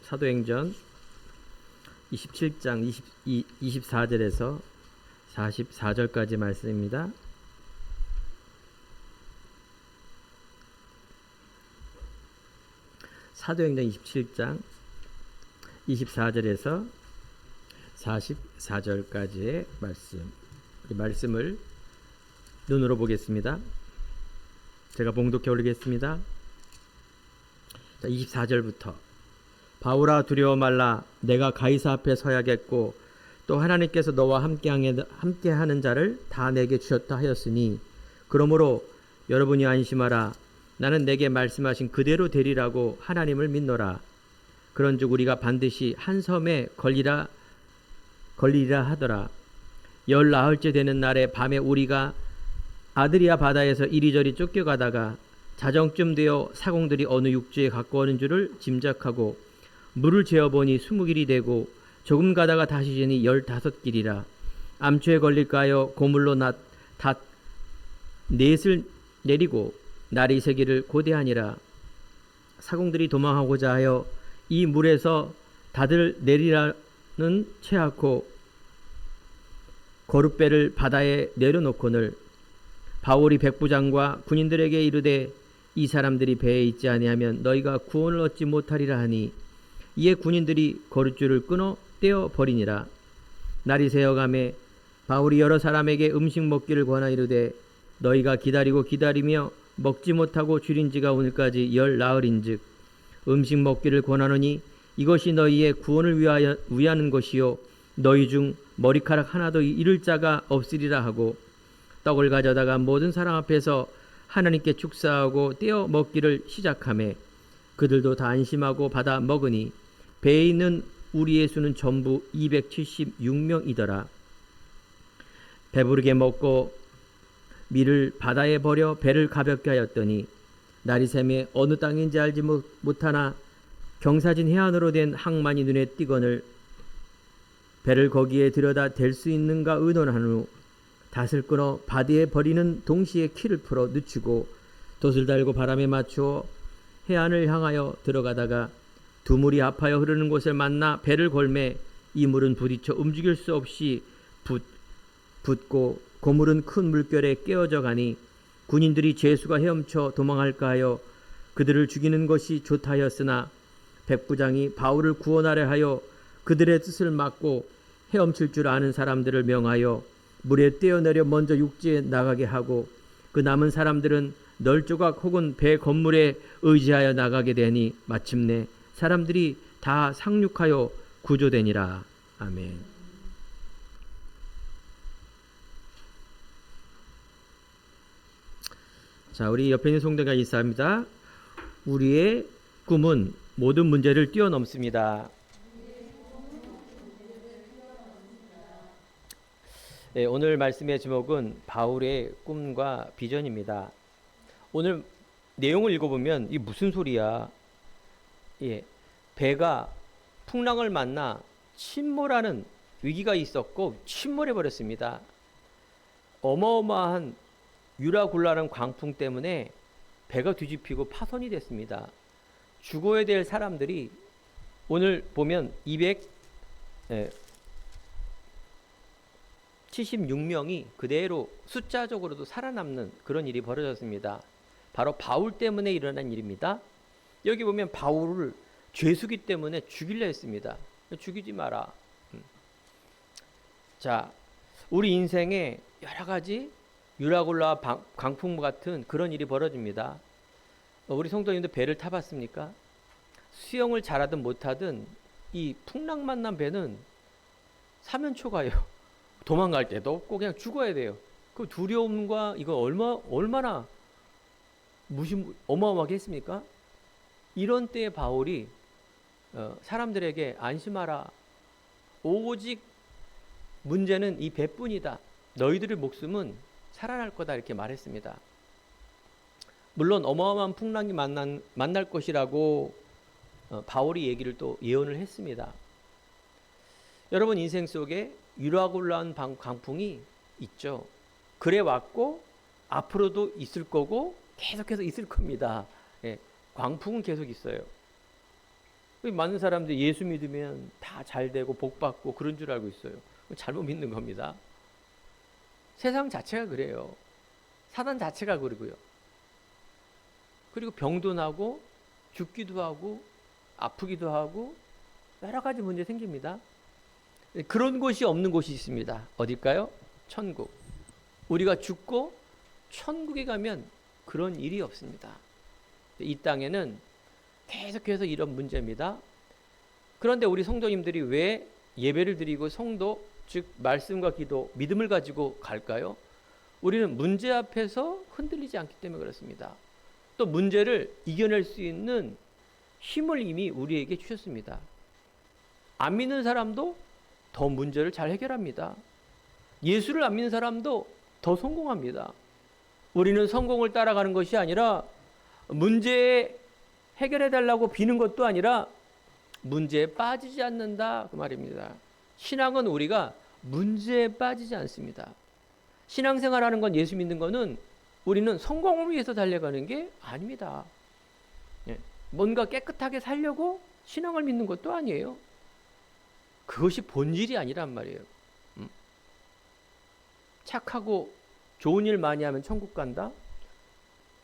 사도행전 27장 24절에서 44절까지 말씀입니다. 사도행전 27장 24절에서 44절까지의 말씀을 눈으로 보겠습니다. 제가 봉독해 올리겠습니다. 자, 24절부터 바울아 두려워 말라. 내가 가이사 앞에 서야겠고 또 하나님께서 너와 함께하는 자를 다 내게 주셨다 하였으니 그러므로 여러분이 안심하라. 나는 내게 말씀하신 그대로 되리라고 하나님을 믿노라. 그런즉 우리가 반드시 한 섬에 걸리리라 하더라. 14일째 되는 날에 밤에 우리가 아드리아 바다에서 이리저리 쫓겨가다가 자정쯤 되어 사공들이 어느 육지에 가까워오는 줄을 짐작하고 물을 재어보니 20길이 되고 조금 가다가 다시 재니 15길이라. 암초에 걸릴까 하여 고물로 닷 넷을 내리고 날이 새기를 고대하니라. 사공들이 도망하고자 하여 이 물에서 다들 내리라는 채하고 거룻배를 바다에 내려놓거늘 바울이 백부장과 군인들에게 이르되 이 사람들이 배에 있지 아니하면 너희가 구원을 얻지 못하리라 하니 이에 군인들이 거룻줄을 끊어 떼어 버리니라. 날이 새어가매 바울이 여러 사람에게 음식 먹기를 권하 이르되 너희가 기다리며 먹지 못하고 줄인 지가 오늘까지 14일인즉 음식 먹기를 권하노니 이것이 너희의 구원을 위하는 것이요 너희 중 머리카락 하나도 잃을 자가 없으리라 하고 떡을 가져다가 모든 사람 앞에서 하나님께 축사하고 떼어 먹기를 시작하매 그들도 다 안심하고 받아 먹으니 배에 있는 우리의 수는 전부 276명이더라. 배부르게 먹고 밀을 바다에 버려 배를 가볍게 하였더니 날이 새매 어느 땅인지 알지 못하나 경사진 해안으로 된 항만이 눈에 띄거늘 배를 거기에 들여다 댈 수 있는가 의논한 후 닷을 끊어 바다에 버리는 동시에 키를 풀어 늦추고 돛을 달고 바람에 맞추어 해안을 향하여 들어가다가 두 물이 합하여 흐르는 곳을 만나 배를 걸매 이 물은 부딪혀 움직일 수 없이 붙고 고물은 큰 물결에 깨어져 가니 군인들이 죄수가 헤엄쳐 도망할까 하여 그들을 죽이는 것이 좋다 하였으나 백부장이 바울을 구원하려 하여 그들의 뜻을 막고 헤엄칠 줄 아는 사람들을 명하여 물에 떼어내려 먼저 육지에 나가게 하고 그 남은 사람들은 널조각 혹은 배 건물에 의지하여 나가게 되니 마침내 사람들이 다 상륙하여 구조되니라. 아멘. 자, 우리 옆에 있는 성도가 인사합니다. 우리의 꿈은 모든 문제를 뛰어넘습니다. 네, 오늘 말씀의 제목은 바울의 꿈과 비전입니다. 오늘 내용을 읽어보면 이게 무슨 소리야? 배가 풍랑을 만나 침몰하는 위기가 있었고 침몰해 버렸습니다. 어마어마한 유라굴라는 광풍 때문에 배가 뒤집히고 파손이 됐습니다. 죽어야 될 사람들이 오늘 보면 276명이 그대로 숫자적으로도 살아남는 그런 일이 벌어졌습니다. 바로 바울 때문에 일어난 일입니다. 여기 보면 바울을 죄수기 때문에 죽이려 했습니다. 죽이지 마라. 자, 우리 인생에 여러 가지 유라굴라와 광풍 같은 그런 일이 벌어집니다. 우리 성도님도 배를 타봤습니까? 수영을 잘하든 못하든 이 풍랑 만난 배는 사면초가요. 도망갈 때도 없고 그냥 죽어야 돼요. 그 두려움과 이거 얼마나 어마어마하게 했습니까? 이런 때에 바울이 사람들에게 안심하라. 오직 문제는 이 배뿐이다. 너희들의 목숨은 살아날 거다 이렇게 말했습니다. 물론 어마어마한 풍랑이 만날 것이라고 바울이 얘기를 또 예언을 했습니다. 여러분 인생 속에 유라굴라한 광풍이 있죠. 그래 왔고 앞으로도 있을 거고 계속해서 있을 겁니다. 광풍은 계속 있어요. 많은 사람들이 예수 믿으면 다 잘 되고 복 받고 그런 줄 알고 있어요. 잘못 믿는 겁니다. 세상 자체가 그래요. 사단 자체가 그러고요. 그리고 병도 나고 죽기도 하고 아프기도 하고 여러 가지 문제 생깁니다. 그런 곳이 없는 곳이 있습니다. 어딜까요? 천국. 우리가 죽고 천국에 가면 그런 일이 없습니다. 이 땅에는 계속해서 이런 문제입니다. 그런데 우리 성도님들이 왜 예배를 드리고 성도, 즉 말씀과 기도, 믿음을 가지고 갈까요? 우리는 문제 앞에서 흔들리지 않기 때문에 그렇습니다. 또 문제를 이겨낼 수 있는 힘을 이미 우리에게 주셨습니다. 안 믿는 사람도 더 문제를 잘 해결합니다. 예수를 안 믿는 사람도 더 성공합니다. 우리는 성공을 따라가는 것이 아니라 문제 해결해 달라고 비는 것도 아니라 문제에 빠지지 않는다 그 말입니다. 신앙은 우리가 문제에 빠지지 않습니다. 신앙생활하는 건, 예수 믿는 거는 우리는 성공을 위해서 달려가는 게 아닙니다. 뭔가 깨끗하게 살려고 신앙을 믿는 것도 아니에요. 그것이 본질이 아니란 말이에요. 착하고 좋은 일 많이 하면 천국 간다?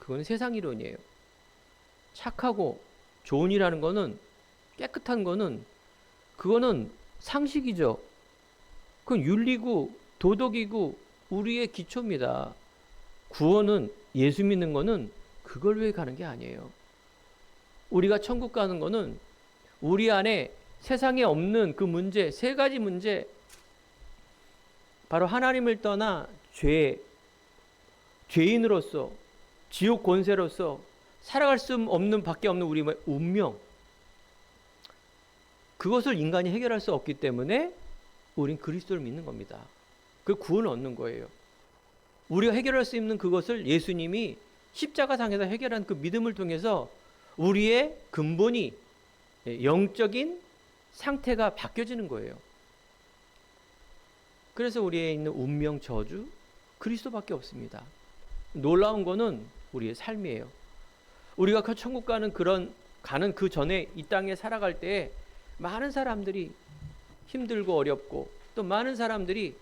그건 세상 이론이에요. 착하고 좋은 일 하는 거는, 깨끗한 거는, 그거는 상식이죠. 그건 윤리고 도덕이고 우리의 기초입니다. 구원은, 예수 믿는 거는 그걸 위해 가는 게 아니에요. 우리가 천국 가는 거는 우리 안에 세상에 없는 그 문제, 세 가지 문제, 바로 하나님을 떠나 죄인으로서, 지옥 권세로서 살아갈 수 없는 밖에 없는 우리의 운명, 그것을 인간이 해결할 수 없기 때문에 우린 그리스도를 믿는 겁니다. 그 구원을 얻는 거예요. 우리가 해결할 수 있는 그것을 예수님이 십자가상에서 해결한 그 믿음을 통해서 우리의 근본이, 영적인 상태가 바뀌어지는 거예요. 그래서 우리에 있는 운명, 저주, 그리스도밖에 없습니다. 놀라운 거는 우리의 삶이에요. 우리가 그 천국 가는 그 전에 이 땅에 살아갈 때에 많은 사람들이 힘들고 어렵고, 또 많은 사람들이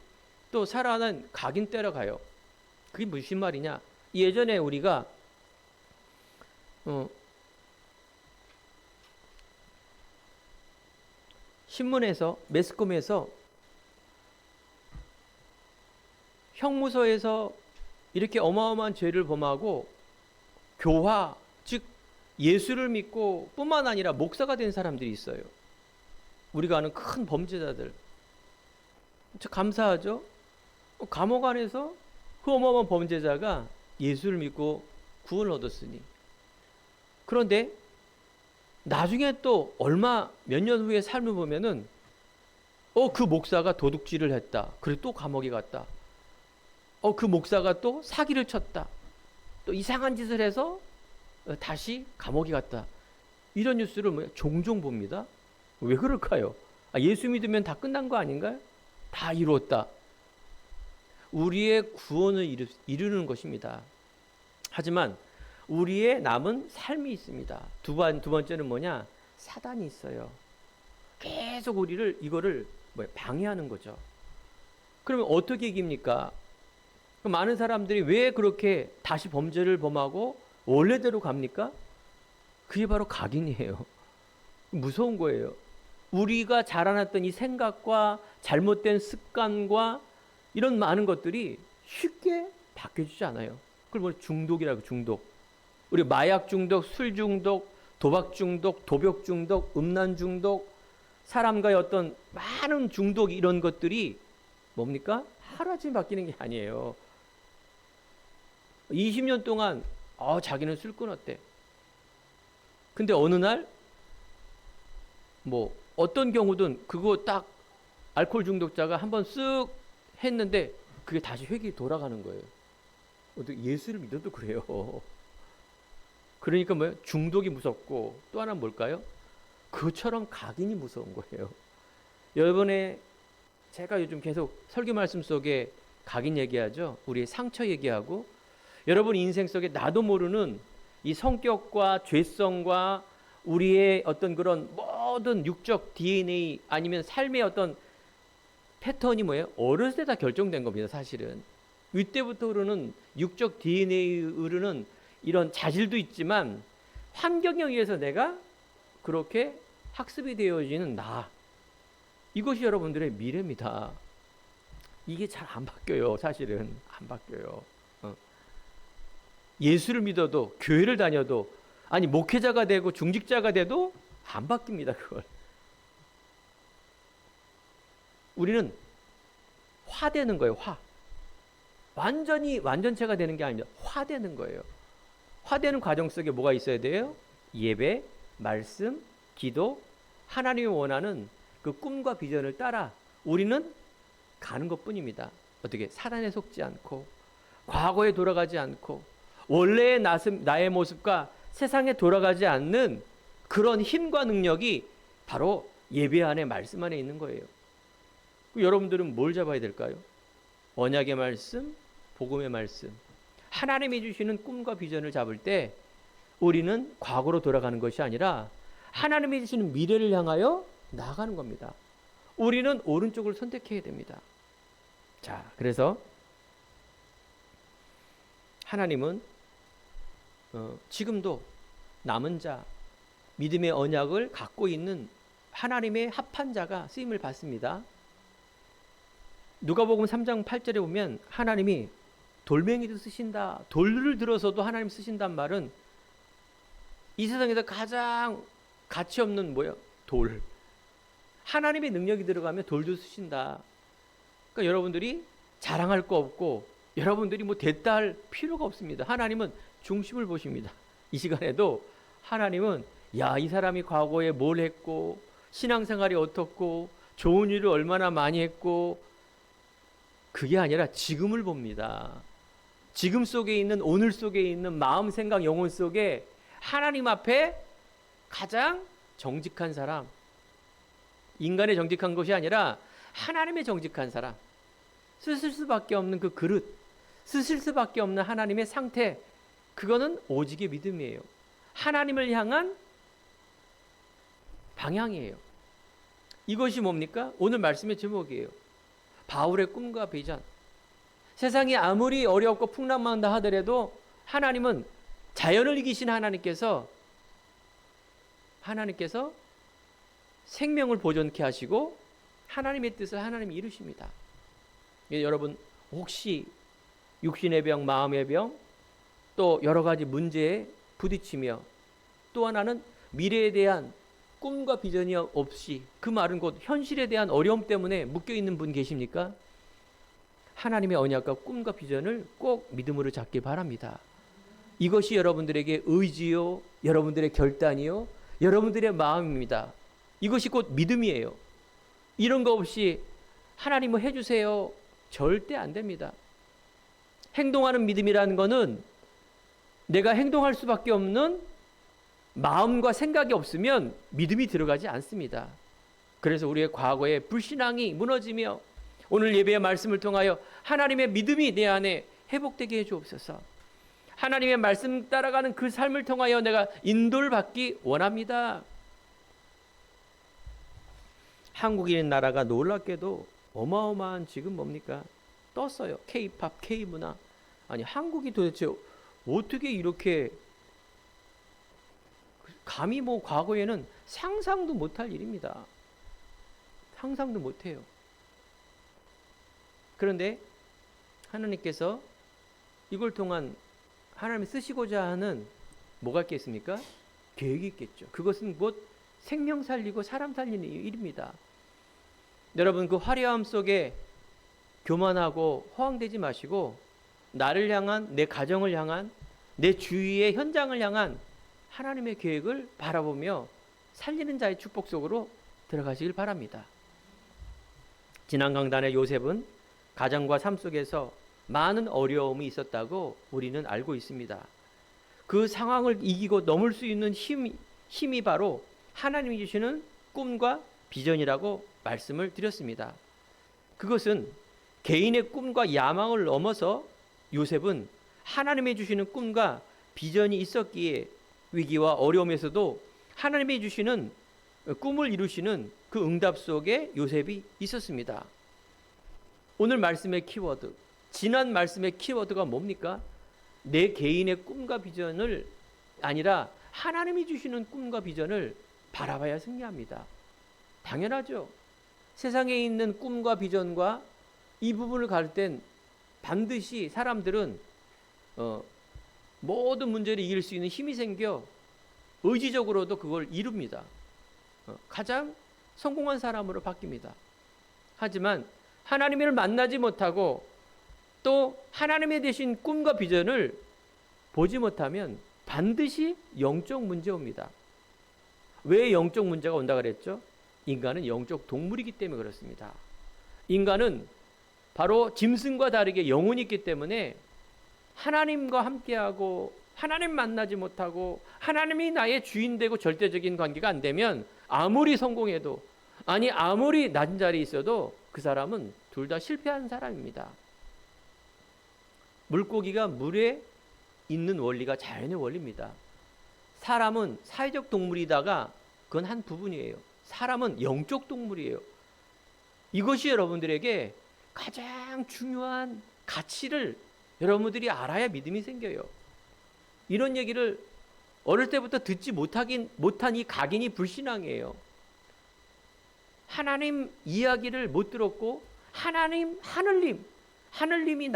또 살아가는 각인 때려 가요. 그게 무슨 말이냐? 예전에 우리가 신문에서, 매스컴에서 형무소에서 이렇게 어마어마한 죄를 범하고 교화, 즉 예수를 믿고 뿐만 아니라 목사가 된 사람들이 있어요. 우리가 아는 큰 범죄자들. 감사하죠? 감옥 안에서 그 어마어마한 범죄자가 예수를 믿고 구원을 얻었으니. 그런데 나중에 또 몇 년 후에 삶을 보면은 그 목사가 도둑질을 했다. 그리고 또 감옥에 갔다. 그 목사가 또 사기를 쳤다. 또 이상한 짓을 해서 다시 감옥에 갔다. 이런 뉴스를 종종 봅니다. 왜 그럴까요? 예수 믿으면 다 끝난 거 아닌가요? 다 이루었다. 우리의 구원을 이루는 것입니다. 하지만 우리의 남은 삶이 있습니다. 두 번째는 뭐냐? 사단이 있어요. 계속 우리를 이거를 방해하는 거죠. 그러면 어떻게 이깁니까? 많은 사람들이 왜 그렇게 다시 범죄를 범하고 원래대로 갑니까? 그게 바로 각인이에요. 무서운 거예요. 우리가 자라났던 이 생각과 잘못된 습관과 이런 많은 것들이 쉽게 바뀌어지지 않아요. 그걸 중독이라고, 중독. 우리 마약 중독, 술 중독, 도박 중독, 도벽 중독, 음란 중독, 사람과의 어떤 많은 중독, 이런 것들이 뭡니까? 하루아침에 바뀌는 게 아니에요. 20년 동안 자기는 술 끊었대. 근데 어느 날 어떤 경우든 그거 딱 알코올 중독자가 한번 쓱 했는데 그게 다시 회귀 돌아가는 거예요. 예수를 믿어도 그래요. 그러니까 중독이 무섭고, 또 하나는 뭘까요? 그처럼 각인이 무서운 거예요. 여러분의, 제가 요즘 계속 설교 말씀 속에 각인 얘기하죠. 우리의 상처 얘기하고, 여러분 인생 속에 나도 모르는 이 성격과 죄성과 우리의 어떤 그런 모든 육적 DNA 아니면 삶의 어떤 패턴이 뭐예요? 어렸을 때 다 결정된 겁니다, 사실은. 이때부터 흐르는 육적 DNA에 흐르는 이런 자질도 있지만 환경에 의해서 내가 그렇게 학습이 되어지는 나. 이것이 여러분들의 미래입니다. 이게 잘 안 바뀌어요, 사실은. 안 바뀌어요. 예수를 믿어도, 교회를 다녀도, 아니, 목회자가 되고 중직자가 돼도 안 바뀝니다, 그걸. 우리는 화되는 거예요, 화. 완전히 완전체가 되는 게 아닙니다. 화되는 거예요. 화되는 과정 속에 뭐가 있어야 돼요? 예배, 말씀, 기도, 하나님이 원하는 그 꿈과 비전을 따라 우리는 가는 것 뿐입니다. 어떻게? 사단에 속지 않고, 과거에 돌아가지 않고, 원래의 나의 모습과 세상에 돌아가지 않는 그런 힘과 능력이 바로 예배 안에, 말씀 안에 있는 거예요. 여러분들은 뭘 잡아야 될까요? 언약의 말씀, 복음의 말씀. 하나님이 주시는 꿈과 비전을 잡을 때 우리는 과거로 돌아가는 것이 아니라 하나님이 주시는 미래를 향하여 나아가는 겁니다. 우리는 오른쪽을 선택해야 됩니다. 자, 그래서 하나님은 지금도 남은 자, 믿음의 언약을 갖고 있는 하나님의 합한 자가 쓰임을 받습니다. 누가복음 3장 8절에 보면 하나님이 돌멩이도 쓰신다. 돌을 들어서도 하나님 쓰신단 말은 이 세상에서 가장 가치 없는 뭐예요? 돌. 하나님의 능력이 들어가면 돌도 쓰신다. 그러니까 여러분들이 자랑할 거 없고 여러분들이 뭐 됐다 할 필요가 없습니다. 하나님은 중심을 보십니다. 이 시간에도 하나님은 야, 이 사람이 과거에 뭘 했고 신앙생활이 어떻고 좋은 일을 얼마나 많이 했고 그게 아니라 지금을 봅니다. 지금 속에 있는, 오늘 속에 있는 마음, 생각, 영혼 속에 하나님 앞에 가장 정직한 사람, 인간의 정직한 것이 아니라 하나님의 정직한 사람, 쓰실 수밖에 없는 그 그릇, 쓰실 수밖에 없는 하나님의 상태, 그거는 오직의 믿음이에요. 하나님을 향한 방향이에요. 이것이 뭡니까? 오늘 말씀의 제목이에요. 바울의 꿈과 비전. 세상이 아무리 어렵고 풍랑만다 하더라도 하나님은 자연을 이기신 하나님께서 생명을 보존케 하시고 하나님의 뜻을 하나님이 이루십니다. 여러분 혹시 육신의 병, 마음의 병, 또 여러 가지 문제에 부딪히며 또 하나는 미래에 대한 꿈과 비전이 없이, 그 말은 곧 현실에 대한 어려움 때문에 묶여있는 분 계십니까? 하나님의 언약과 꿈과 비전을 꼭 믿음으로 잡기 바랍니다. 이것이 여러분들에게 의지요, 여러분들의 결단이요, 여러분들의 마음입니다. 이것이 곧 믿음이에요. 이런 거 없이 하나님 뭐 해주세요, 절대 안 됩니다. 행동하는 믿음이라는 거는 내가 행동할 수밖에 없는 마음과 생각이 없으면 믿음이 들어가지 않습니다. 그래서 우리의 과거의 불신앙이 무너지며 오늘 예배의 말씀을 통하여 하나님의 믿음이 내 안에 회복되게 해주옵소서. 하나님의 말씀 따라가는 그 삶을 통하여 내가 인도를 받기 원합니다. 한국인 나라가 놀랍게도 어마어마한 지금 뭡니까? 떴어요. K-팝, K-문화. 아니 한국이 도대체 어떻게 이렇게, 감히 뭐 과거에는 상상도 못할 일입니다. 상상도 못해요. 그런데 하나님께서 이걸 통한 하나님이 쓰시고자 하는 뭐가 있겠습니까? 계획이 있겠죠. 그것은 곧 생명 살리고 사람 살리는 일입니다. 여러분 그 화려함 속에 교만하고 허황되지 마시고 나를 향한, 내 가정을 향한, 내 주위의 현장을 향한 하나님의 계획을 바라보며 살리는 자의 축복 속으로 들어가시길 바랍니다. 지난 강단의 요셉은 가정과 삶 속에서 많은 어려움이 있었다고 우리는 알고 있습니다. 그 상황을 이기고 넘을 수 있는 힘이 바로 하나님이 주시는 꿈과 비전이라고 말씀을 드렸습니다. 그것은 개인의 꿈과 야망을 넘어서 요셉은 하나님이 주시는 꿈과 비전이 있었기에 위기와 어려움에서도 하나님이 주시는 꿈을 이루시는 그 응답 속에 요셉이 있었습니다. 오늘 말씀의 키워드, 지난 말씀의 키워드가 뭡니까? 내 개인의 꿈과 비전을 아니라 하나님이 주시는 꿈과 비전을 바라봐야 승리합니다. 당연하죠. 세상에 있는 꿈과 비전과 이 부분을 가를 땐 반드시 사람들은 모든 문제를 이길 수 있는 힘이 생겨 의지적으로도 그걸 이룹니다. 가장 성공한 사람으로 바뀝니다. 하지만 하나님을 만나지 못하고 또 하나님의 대신 꿈과 비전을 보지 못하면 반드시 영적 문제 옵니다. 왜 영적 문제가 온다 그랬죠? 인간은 영적 동물이기 때문에 그렇습니다. 인간은 바로 짐승과 다르게 영혼이 있기 때문에 하나님과 함께하고 하나님 만나지 못하고 하나님이 나의 주인 되고 절대적인 관계가 안 되면 아무리 성공해도 아무리 낮은 자리에 있어도 그 사람은 둘 다 실패한 사람입니다. 물고기가 물에 있는 원리가 자연의 원리입니다. 사람은 사회적 동물이다가 그건 한 부분이에요. 사람은 영적 동물이에요. 이것이 여러분들에게 가장 중요한 가치를 여러분들이 알아야 믿음이 생겨요. 이런 얘기를 어릴 때부터 듣지 못한 이 각인이 불신앙이에요. 하나님 이야기를 못 들었고 하늘님이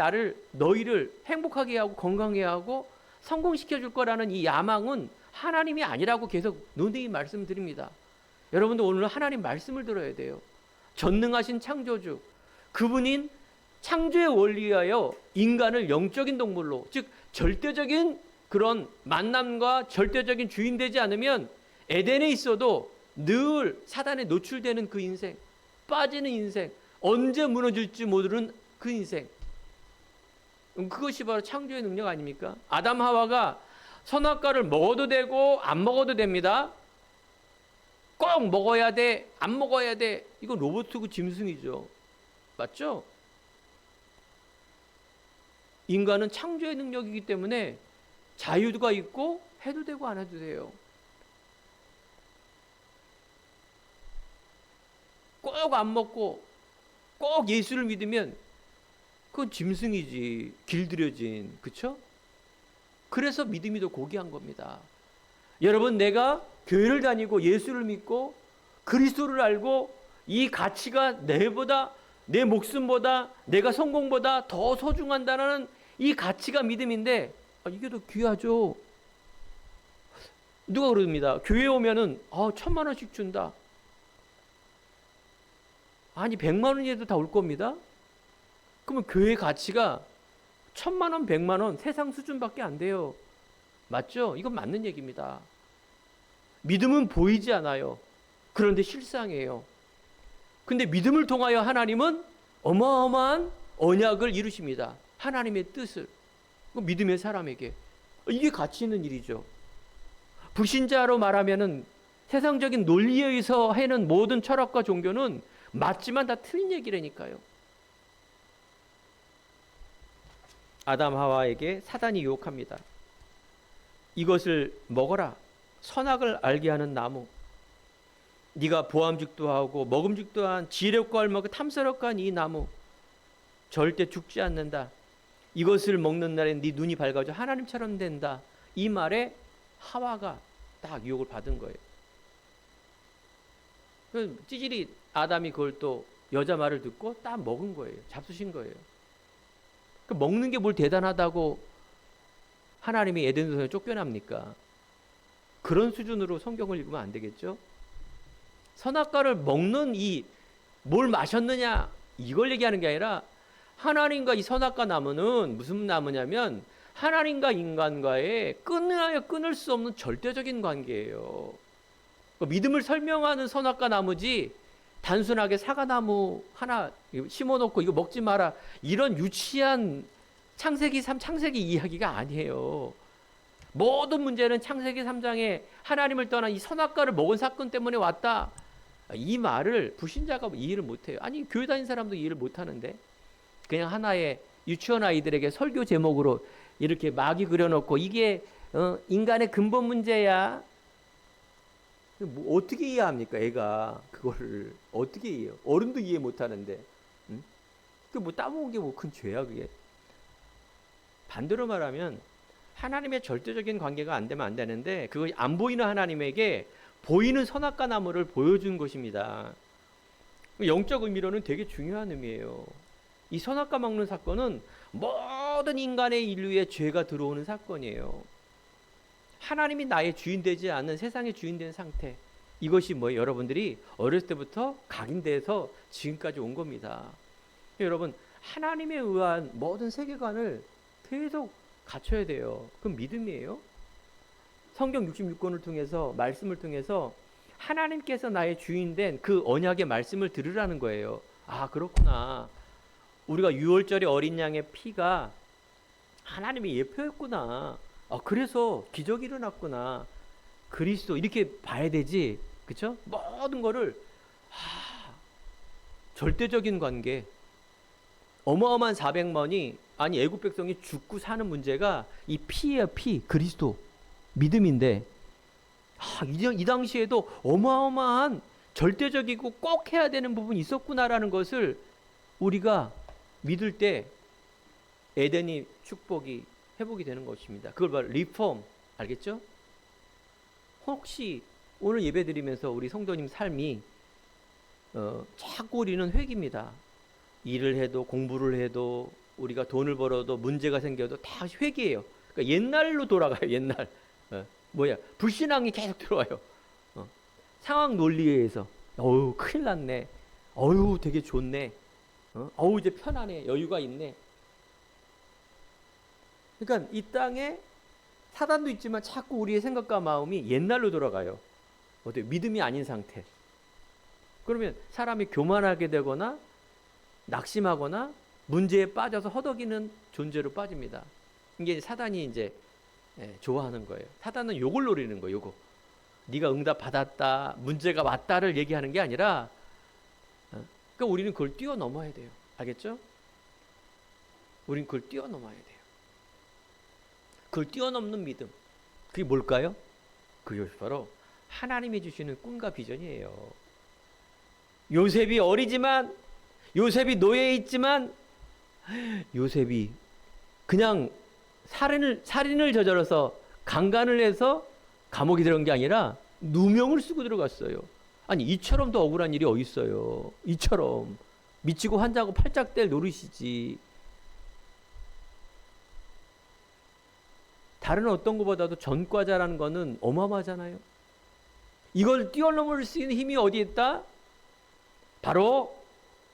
너희를 행복하게 하고 건강하게 하고 성공시켜 줄 거라는 이 야망은 하나님이 아니라고 계속 논쟁이 말씀드립니다. 여러분도 오늘 하나님 말씀을 들어야 돼요. 전능하신 창조주, 그분인 창조의 원리에 의하여 인간을 영적인 동물로, 즉 절대적인 그런 만남과 절대적인 주인 되지 않으면 에덴에 있어도 늘 사단에 노출되는 그 인생, 빠지는 인생, 언제 무너질지 모르는 그 인생. 그것이 바로 창조의 능력 아닙니까? 아담 하와가 선악과를 먹어도 되고 안 먹어도 됩니다. 꼭 먹어야 돼, 안 먹어야 돼. 이거 로봇이고 짐승이죠. 맞죠? 인간은 창조의 능력이기 때문에 자유가 있고 해도 되고 안 해도 돼요. 꼭 안 먹고 꼭 예수를 믿으면 그건 짐승이지, 길들여진, 그쵸? 그래서 믿음이 더 고귀한 겁니다. 여러분, 내가 교회를 다니고 예수를 믿고 그리스도를 알고 이 가치가 내 목숨보다 내가 성공보다 더 소중한다는 이 가치가 믿음인데 이게 더 귀하죠. 누가 그럽니다. 교회 오면은 1,000만 원씩 준다. 아니 100만 원이라도 다 올 겁니다. 그러면 교회 가치가 1,000만 원, 100만 원 세상 수준밖에 안 돼요. 맞죠? 이건 맞는 얘기입니다. 믿음은 보이지 않아요. 그런데 실상이에요. 근데 믿음을 통하여 하나님은 어마어마한 언약을 이루십니다. 하나님의 뜻을. 믿음의 사람에게. 이게 가치 있는 일이죠. 불신자로 말하면은 세상적인 논리에 의해서 하는 모든 철학과 종교는 맞지만 다 틀린 얘기라니까요. 아담 하와에게 사단이 유혹합니다. 이것을 먹어라. 선악을 알게 하는 나무. 네가 보암직도 하고 먹음직도 한 지혜롭고 알먹고 탐스럽고 이 나무 절대 죽지 않는다. 이것을 먹는 날엔 네 눈이 밝아져 하나님처럼 된다. 이 말에 하와가 딱 유혹을 받은 거예요. 찌질이 아담이 그걸 또 여자 말을 듣고 딱 먹은 거예요. 잡수신 거예요. 먹는 게 뭘 대단하다고 하나님이 에덴 동산에 쫓겨납니까? 그런 수준으로 성경을 읽으면 안 되겠죠? 선악과를 먹는 뭘 마셨느냐 이걸 얘기하는 게 아니라 하나님과 이 선악과 나무는 무슨 나무냐면 하나님과 인간과의 끊을 수 없는 절대적인 관계예요. 믿음을 설명하는 선악과 나무지 단순하게 사과나무 하나 심어놓고 이거 먹지 마라 이런 유치한 창세기 3 창세기 이야기가 아니에요. 모든 문제는 창세기 3장에 하나님을 떠난 이 선악과를 먹은 사건 때문에 왔다. 이 말을 불신자가 이해를 못해요. 아니 교회 다니는 사람도 이해를 못하는데 그냥 하나의 유치원 아이들에게 설교 제목으로 이렇게 막이 그려놓고 이게 인간의 근본 문제야. 뭐 어떻게 이해합니까? 애가 그거를 어떻게 이해해요? 어른도 이해 못하는데, 응? 그뭐 따먹은 게 뭐 큰 죄야 그게? 반대로 말하면 하나님의 절대적인 관계가 안 되면 안 되는데 그것이 안 보이는 하나님에게 보이는 선악과 나무를 보여준 것입니다. 영적 의미로는 되게 중요한 의미예요. 이 선악과 먹는 사건은 모든 인간의 인류의 죄가 들어오는 사건이에요. 하나님이 나의 주인 되지 않는 세상의 주인 된 상태. 이것이 뭐예요? 여러분들이 어렸을 때부터 각인돼서 지금까지 온 겁니다. 여러분, 하나님에 의한 모든 세계관을 계속 갖춰야 돼요. 그건 믿음이에요. 성경 66권을 통해서 말씀을 통해서 하나님께서 나의 주인 된 그 언약의 말씀을 들으라는 거예요. 아, 그렇구나. 우리가 6월절에 어린 양의 피가 하나님의 예표였구나. 아, 그래서 기적이 일어났구나. 그리스도 이렇게 봐야 되지. 그쵸? 모든 거를 절대적인 관계. 어마어마한 400만이 아니 애국 백성이 죽고 사는 문제가 이 피예요. 피. 그리스도. 믿음인데 이 당시에도 어마어마한 절대적이고 꼭 해야 되는 부분이 있었구나라는 것을 우리가 믿을 때 에덴이 축복이 회복이 되는 것입니다. 그걸 바로 리폼. 알겠죠? 혹시 오늘 예배 드리면서 우리 성도님 삶이 자꾸 우리는 회개입니다. 일을 해도 공부를 해도 우리가 돈을 벌어도 문제가 생겨도 다 회개예요. 그러니까 옛날로 돌아가요. 옛날. 불신앙이 계속 들어와요. 상황 논리에 의해서 어우 큰일 났네. 어우 되게 좋네. 어우 이제 편하네. 여유가 있네. 그러니까 이 땅에 사단도 있지만 자꾸 우리의 생각과 마음이 옛날로 돌아가요. 어때? 믿음이 아닌 상태. 그러면 사람이 교만하게 되거나 낙심하거나 문제에 빠져서 허덕이는 존재로 빠집니다. 이게 사단이 이제 좋아하는 거예요. 사단은 요걸 노리는 거예요. 요거. 네가 응답 받았다, 문제가 왔다를 얘기하는 게 아니라, 그러니까 우리는 그걸 뛰어넘어야 돼요. 알겠죠? 우린 그걸 뛰어넘어야 돼요. 그걸 뛰어넘는 믿음. 그게 뭘까요? 그것이 바로 하나님이 주시는 꿈과 비전이에요. 요셉이 어리지만, 요셉이 노예에 있지만, 요셉이 그냥 살인을 저질러서 강간을 해서 감옥에 들어간 게 아니라 누명을 쓰고 들어갔어요. 아니 이처럼 더 억울한 일이 어디 있어요. 이처럼 미치고 환자고 팔짝 뗄 노릇이지. 다른 어떤 것보다도 전과자라는 거는 어마어마하잖아요. 이걸 뛰어넘을 수 있는 힘이 어디에 있다? 바로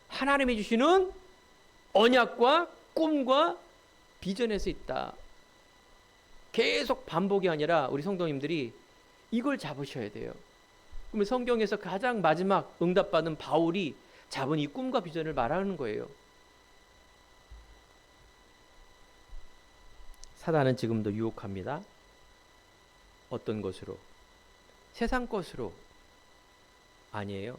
하나님이 주시는 언약과 꿈과 비전에서 있다. 계속 반복이 아니라 우리 성도님들이 이걸 잡으셔야 돼요. 그러면 성경에서 가장 마지막 응답받은 바울이 잡은 이 꿈과 비전을 말하는 거예요. 사단은 지금도 유혹합니다. 어떤 것으로? 세상 것으로. 아니에요.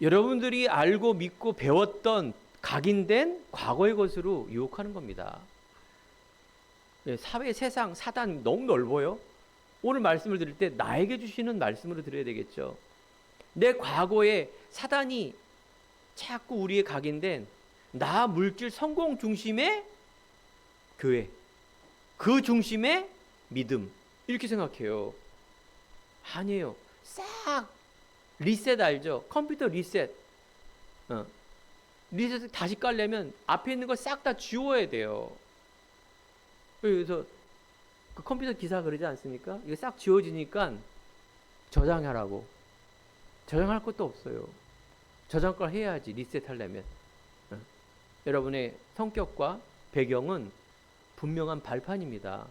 여러분들이 알고 믿고 배웠던 각인된 과거의 것으로 유혹하는 겁니다. 사회, 세상, 사단 너무 넓어요. 오늘 말씀을 드릴 때 나에게 주시는 말씀으로 드려야 되겠죠. 내 과거에 사단이 자꾸 우리의 각인된 나 물질 성공 중심의 교회, 그 중심의 믿음 이렇게 생각해요. 아니에요. 싹 리셋 알죠? 컴퓨터 리셋. 리셋 다시 깔려면 앞에 있는 걸 싹 다 지워야 돼요. 그래서 그 컴퓨터 기사 그러지 않습니까? 이거 싹 지워지니까 저장하라고. 저장할 것도 없어요. 저장 걸 해야지 리셋하려면. 여러분의 성격과 배경은 분명한 발판입니다.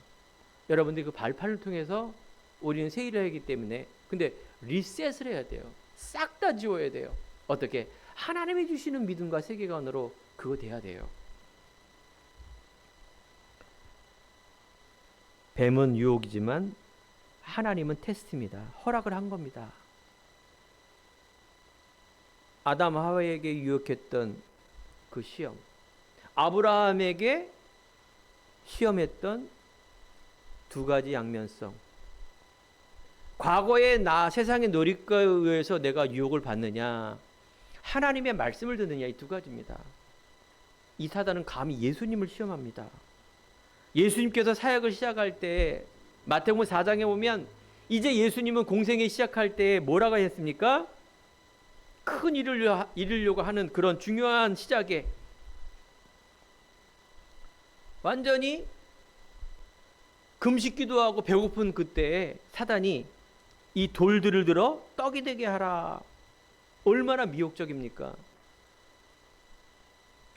여러분들이 그 발판을 통해서 우리는 새 일을 하기 때문에 근데 리셋을 해야 돼요. 싹 다 지워야 돼요. 어떻게? 하나님이 주시는 믿음과 세계관으로 그거 돼야 돼요. 뱀은 유혹이지만 하나님은 테스트입니다. 허락을 한 겁니다. 아담 하와에게 유혹했던 그 시험, 아브라함에게 시험했던 두 가지 양면성, 과거의 나 세상의 노릇거에 의해서 내가 유혹을 받느냐, 하나님의 말씀을 듣느냐, 이 두 가지입니다. 이 사단은 감히 예수님을 시험합니다. 예수님께서 사역을 시작할 때 마태복음 4장에 보면 이제 예수님은 공생에 시작할 때 뭐라고 했습니까? 큰 일을 이루려고 하는 그런 중요한 시작에 완전히 금식 기도하고 배고픈 그때에 사단이 이 돌들을 들어 떡이 되게 하라. 얼마나 미혹적입니까?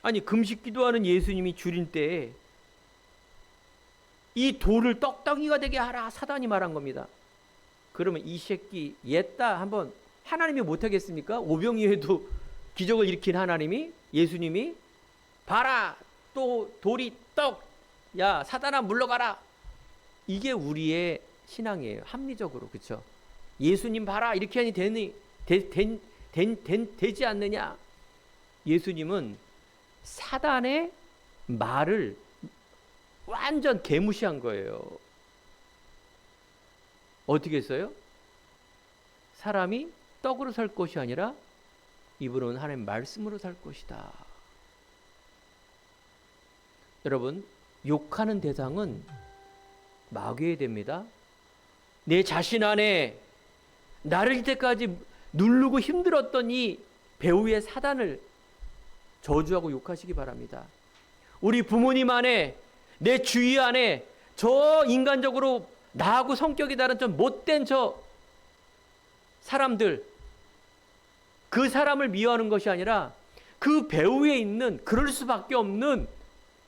아니, 금식 기도하는 예수님이 줄인 때에 이 돌을 떡덩이가 되게 하라, 사단이 말한 겁니다. 그러면 이 새끼 옛다 한번 하나님이 못하겠습니까? 오병이어도 기적을 일으킨 하나님이, 예수님이 봐라, 또 돌이 떡, 야 사단아 물러가라. 이게 우리의 신앙이에요. 합리적으로. 그렇죠? 예수님 봐라 이렇게 하니 되지 않느냐. 예수님은 사단의 말을 완전 개무시한 거예요. 어떻게 했어요? 사람이 떡으로 살 것이 아니라 입으로는 하나님 말씀으로 살 것이다. 여러분, 욕하는 대상은 마귀의 됩니다. 내 자신 안에 나를 이때까지 누르고 힘들었던 이 배후의 사단을 저주하고 욕하시기 바랍니다. 우리 부모님 안에, 내 주위 안에 저 인간적으로 나하고 성격이 다른 좀 못된 저 사람들, 그 사람을 미워하는 것이 아니라 그 배후에 있는 그럴 수밖에 없는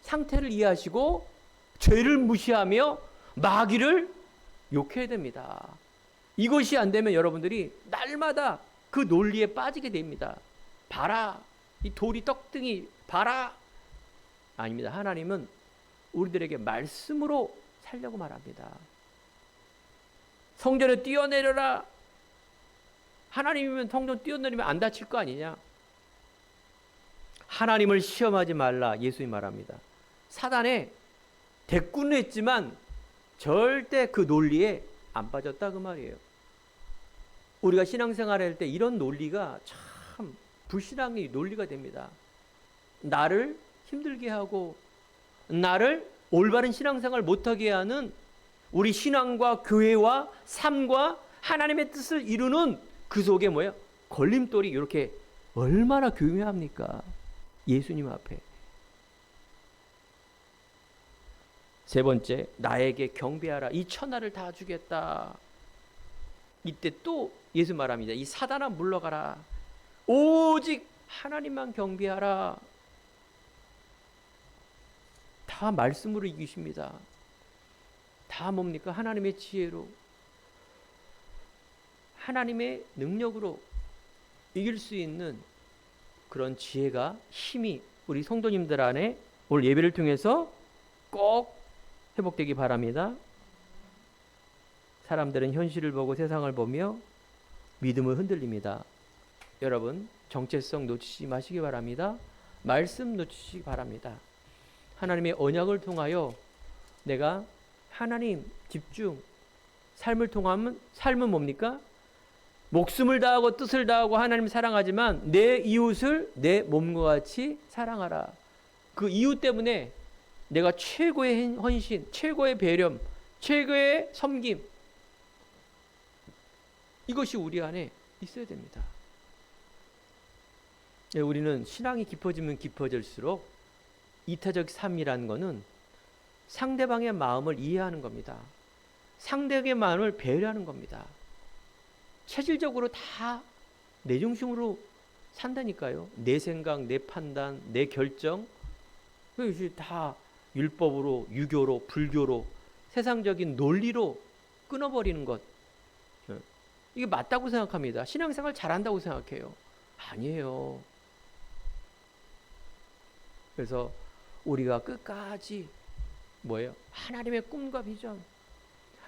상태를 이해하시고 죄를 무시하며 마귀를 욕해야 됩니다. 이것이 안 되면 여러분들이 날마다 그 논리에 빠지게 됩니다. 봐라, 이 돌이 떡등이 봐라. 아닙니다. 하나님은 우리들에게 말씀으로 살려고 말합니다. 성전에 뛰어내려라. 하나님이면 성전 뛰어내리면 안 다칠 거 아니냐. 하나님을 시험하지 말라, 예수님 말합니다. 사단에 대꾸는 했지만 절대 그 논리에 안 빠졌다, 그 말이에요. 우리가 신앙생활 할 때 이런 논리가 참 불신앙의 논리가 됩니다. 나를 힘들게 하고 나를 올바른 신앙생활 못하게 하는 우리 신앙과 교회와 삶과 하나님의 뜻을 이루는 그 속에 뭐예요? 걸림돌이 이렇게 얼마나 교묘합니까? 예수님 앞에. 세 번째, 나에게 경배하라. 이 천하를 다 주겠다. 이때 또 예수 말합니다. 이 사단아 물러가라. 오직 하나님만 경배하라. 다 말씀으로 이기십니다. 다 뭡니까? 하나님의 지혜로, 하나님의 능력으로 이길 수 있는 그런 지혜가, 힘이 우리 성도님들 안에 오늘 예배를 통해서 꼭 회복되기 바랍니다. 사람들은 현실을 보고 세상을 보며 믿음을 흔들립니다. 여러분, 정체성 놓치지 마시기 바랍니다. 말씀 놓치시기 바랍니다. 하나님의 언약을 통하여 내가 하나님 집중, 삶을 통하면, 삶은 뭡니까? 목숨을 다하고 뜻을 다하고 하나님 사랑하지만 내 이웃을 내 몸과 같이 사랑하라. 그 이웃 때문에 내가 최고의 헌신, 최고의 배려, 최고의 섬김, 이것이 우리 안에 있어야 됩니다. 우리는 신앙이 깊어지면 깊어질수록 이타적 삶이라는 것은 상대방의 마음을 이해하는 겁니다. 상대의 마음을 배려하는 겁니다. 체질적으로 다 내 중심으로 산다니까요. 내 생각, 내 판단, 내 결정, 그것이 다 율법으로, 유교로, 불교로, 세상적인 논리로 끊어버리는 것. 이게 맞다고 생각합니다. 신앙생활 잘한다고 생각해요. 아니에요. 그래서 우리가 끝까지 뭐예요? 하나님의 꿈과 비전,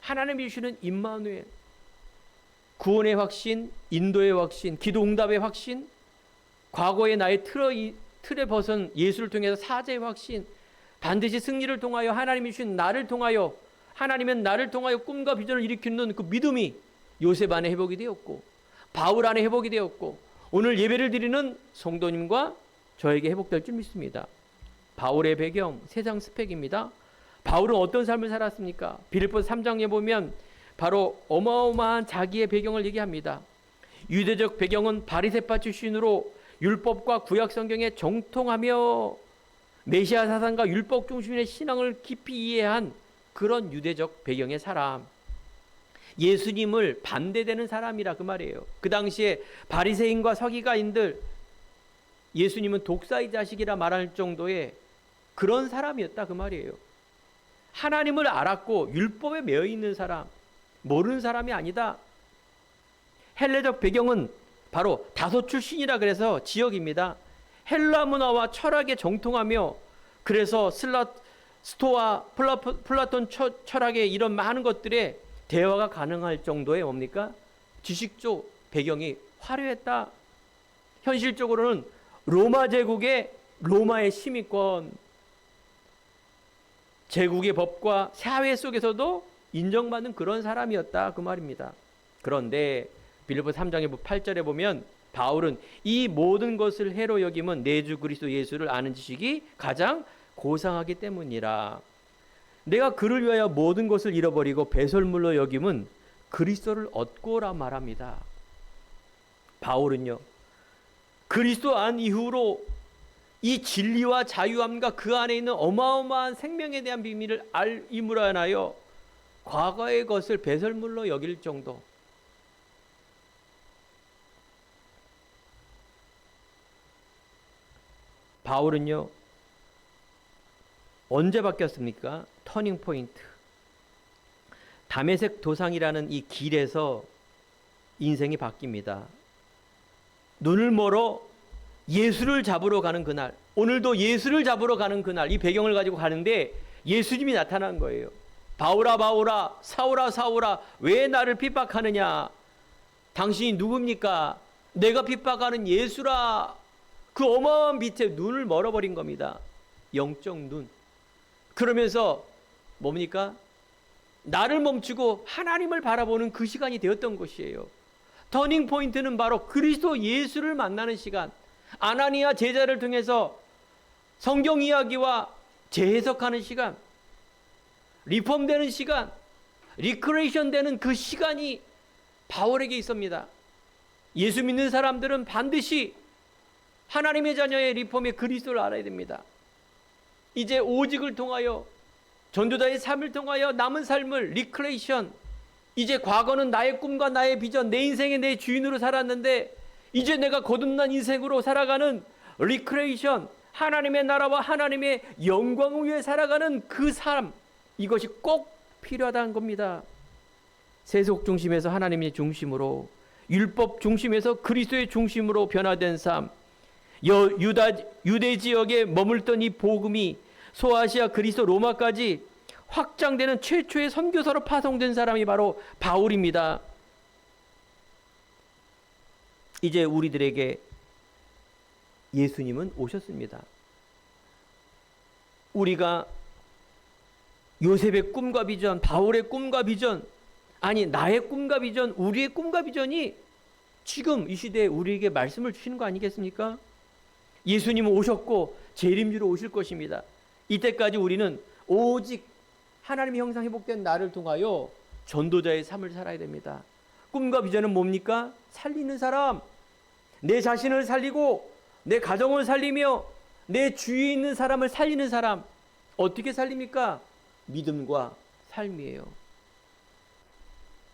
하나님이 주시는 임마누엘, 구원의 확신, 인도의 확신, 기도 응답의 확신, 과거의 나의 틀에 벗은 예수를 통해서 사죄의 확신, 반드시 승리를 통하여 하나님이 주신 나를 통하여, 하나님은 나를 통하여 꿈과 비전을 일으키는 그 믿음이 요셉 안에 회복이 되었고 바울 안에 회복이 되었고 오늘 예배를 드리는 성도님과 저에게 회복될 줄 믿습니다. 바울의 배경, 세상 스펙입니다. 바울은 어떤 삶을 살았습니까? 빌립보서 3장에 보면 바로 어마어마한 자기의 배경을 얘기합니다. 유대적 배경은 바리새파 출신으로 율법과 구약 성경에 정통하며 메시아 사상과 율법 중심의 신앙을 깊이 이해한 그런 유대적 배경의 사람, 예수님을 반대되는 사람이라 그 말이에요. 그 당시에 바리새인과 서기관인들 예수님은 독사의 자식이라 말할 정도의 그런 사람이었다 그 말이에요. 하나님을 알았고 율법에 매여 있는 사람, 모르는 사람이 아니다. 헬레적 배경은 바로 다소 출신이라 그래서 지역입니다. 헬라 문화와 철학에 정통하며 그래서 스토아 플라톤 철학의 이런 많은 것들에 대화가 가능할 정도의 뭡니까? 지식적 배경이 화려했다. 현실적으로는 로마 제국의 로마의 시민권, 제국의 법과 사회 속에서도 인정받는 그런 사람이었다 그 말입니다. 그런데 빌립보 3장의 8절에 보면 바울은 이 모든 것을 해로 여김은 내 주 그리스도 예수를 아는 지식이 가장 고상하기 때문이라. 내가 그를 위하여 모든 것을 잃어버리고 배설물로 여김은 그리스도를 얻고라 말합니다. 바울은요, 그리스도 안 이후로 이 진리와 자유함과 그 안에 있는 어마어마한 생명에 대한 비밀을 알임으로 인하여 과거의 것을 배설물로 여길 정도. 바울은요, 언제 바뀌었습니까? 터닝 포인트. 다메섹 도상이라는 이 길에서 인생이 바뀝니다. 눈을 멀어 예수를 잡으러 가는 그날, 오늘도 예수를 잡으러 가는 그날, 이 배경을 가지고 가는데 예수님이 나타난 거예요. 바울아 바울아, 사울아 사울아, 왜 나를 핍박하느냐? 당신이 누굽니까? 내가 핍박하는 예수라. 그 어마어마한 빛에 눈을 멀어버린 겁니다. 영적 눈. 그러면서 뭡니까? 나를 멈추고 하나님을 바라보는 그 시간이 되었던 것이에요. 터닝 포인트는 바로 그리스도 예수를 만나는 시간, 아나니아 제자를 통해서 성경 이야기와 재해석하는 시간, 리폼되는 시간, 리크레이션 되는 그 시간이 바울에게 있습니다. 예수 믿는 사람들은 반드시 하나님의 자녀의 리폼의 그리스도를 알아야 됩니다. 이제 오직을 통하여 전도자의 삶을 통하여 남은 삶을 리크레이션, 이제 과거는 나의 꿈과 나의 비전, 내 인생의 내 주인으로 살았는데 이제 내가 거듭난 인생으로 살아가는 리크레이션, 하나님의 나라와 하나님의 영광을 위해 살아가는 그 삶, 이것이 꼭 필요하다는 겁니다. 세속 중심에서 하나님의 중심으로, 율법 중심에서 그리스도의 중심으로 변화된 삶, 유대 지역에 머물던 이 복음이 소아시아 그리스도 로마까지 확장되는 최초의 선교사로 파송된 사람이 바로 바울입니다. 이제 우리들에게 예수님은 오셨습니다. 우리가 요셉의 꿈과 비전, 바울의 꿈과 비전, 아니 나의 꿈과 비전, 우리의 꿈과 비전이 지금 이 시대에 우리에게 말씀을 주시는 거 아니겠습니까? 예수님은 오셨고 재림주로 오실 것입니다. 이때까지 우리는 오직 하나님의 형상 회복된 나를 통하여 전도자의 삶을 살아야 됩니다. 꿈과 비전은 뭡니까? 살리는 사람, 내 자신을 살리고 내 가정을 살리며 내 주위에 있는 사람을 살리는 사람. 어떻게 살립니까? 믿음과 삶이에요.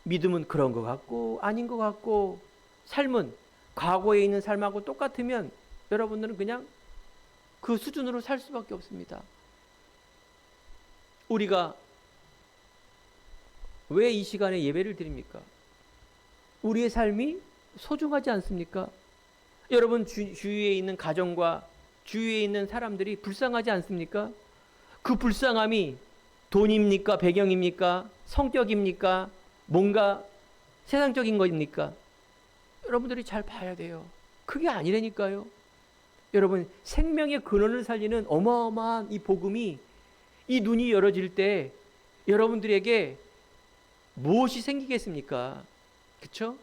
믿음은 그런 것 같고 아닌 것 같고, 삶은 과거에 있는 삶하고 똑같으면 여러분들은 그냥 그 수준으로 살 수밖에 없습니다. 우리가 왜 이 시간에 예배를 드립니까? 우리의 삶이 소중하지 않습니까? 여러분 주위에 있는 가정과 주위에 있는 사람들이 불쌍하지 않습니까? 그 불쌍함이 돈입니까? 배경입니까? 성격입니까? 뭔가 세상적인 것입니까? 여러분들이 잘 봐야 돼요. 그게 아니라니까요. 여러분, 생명의 근원을 살리는 어마어마한 이 복음이, 이 눈이 열어질 때 여러분들에게 무엇이 생기겠습니까? 그렇죠?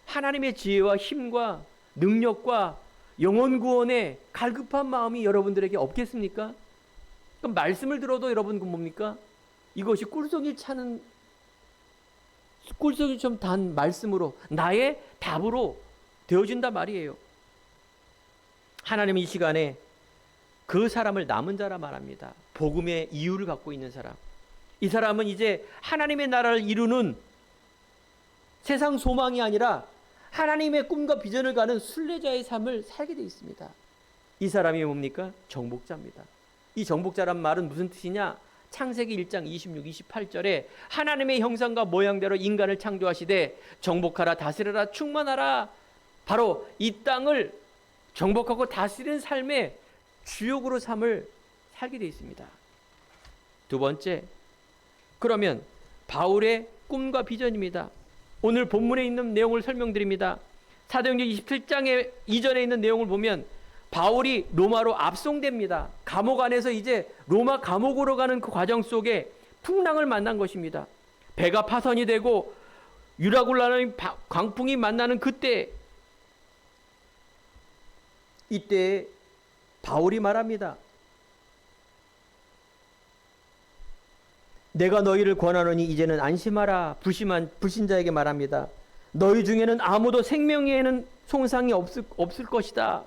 하나님의 지혜와 힘과 능력과 영혼 구원에 갈급한 마음이 여러분들에게 없겠습니까? 그럼 말씀을 들어도 여러분 뭡니까? 이것이 꿀송이 좀 단 말씀으로 나의 답으로 되어진단 말이에요. 하나님은 이 시간에 그 사람을 남은 자라 말합니다. 복음의 이유를 갖고 있는 사람. 이 사람은 이제 하나님의 나라를 이루는 세상 소망이 아니라 하나님의 꿈과 비전을 가는 순례자의 삶을 살게 되어 있습니다. 이 사람이 뭡니까? 정복자입니다. 이 정복자란 말은 무슨 뜻이냐? 창세기 1장 26, 28절에 하나님의 형상과 모양대로 인간을 창조하시되 정복하라 다스려라 충만하라. 바로 이 땅을 정복하고 다스리는 삶의 주역으로 삶을 살게 되어 있습니다. 두 번째, 그러면 바울의 꿈과 비전입니다. 오늘 본문에 있는 내용을 설명드립니다. 사도행전 27장의 이전에 있는 내용을 보면 바울이 로마로 압송됩니다. 감옥 안에서 이제 로마 감옥으로 가는 그 과정 속에 풍랑을 만난 것입니다. 배가 파선이 되고 유라굴라는 광풍이 만나는 그때, 이때 바울이 말합니다. 내가 너희를 권하노니 이제는 안심하라. 불신자에게 말합니다. 너희 중에는 아무도 생명에는 손상이 없을 것이다.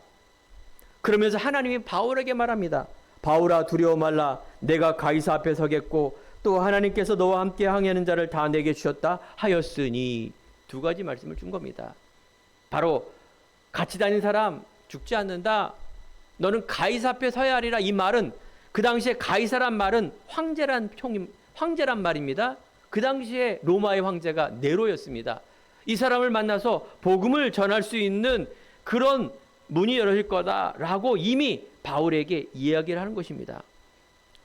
그러면서 하나님이 바울에게 말합니다. 바울아 두려워 말라. 내가 가이사 앞에 서겠고 또 하나님께서 너와 함께 항해하는 자를 다 내게 주셨다 하였으니. 두 가지 말씀을 준 겁니다. 바로 같이 다니는 사람 죽지 않는다. 너는 가이사 앞에 서야 하리라. 이 말은 그 당시에 가이사란 말은 황제란 말입니다. 그 당시에 로마의 황제가 네로였습니다. 이 사람을 만나서 복음을 전할 수 있는 그런 문이 열어질 거다라고 이미 바울에게 이야기를 하는 것입니다.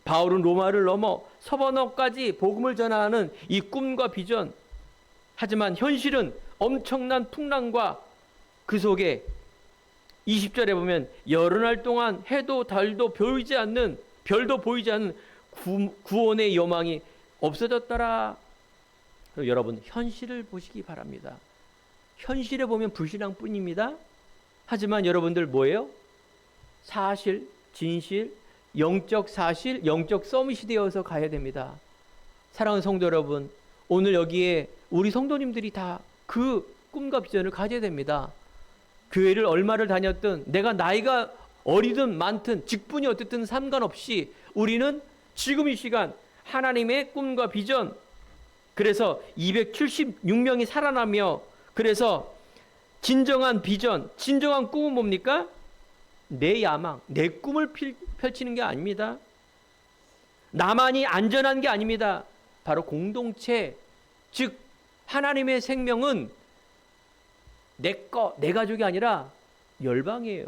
바울은 로마를 넘어 서번어까지 복음을 전하는 이 꿈과 비전, 하지만 현실은 엄청난 풍랑과 그 속에 20절에 보면 여러 날 동안 해도 달도 보이지 않는, 별도 보이지 않는 구원의 여망이 없어졌더라. 여러분 현실을 보시기 바랍니다. 현실에 보면 불신앙뿐입니다. 하지만 여러분들 뭐예요? 사실, 진실, 영적 사실, 영적 서밋이 되어서 가야 됩니다. 사랑하는 성도 여러분, 오늘 여기에 우리 성도님들이 다 그 꿈과 비전을 가져야 됩니다. 교회를 얼마를 다녔든, 내가 나이가 어리든 많든, 직분이 어떻든 상관없이 우리는 지금 이 시간 하나님의 꿈과 비전, 그래서 276명이 살아나며, 그래서 진정한 비전, 진정한 꿈은 뭡니까? 내 야망, 내 꿈을 펼치는 게 아닙니다. 나만이 안전한 게 아닙니다. 바로 공동체, 즉 하나님의 생명은 내 거, 내 가족이 아니라 열방이에요.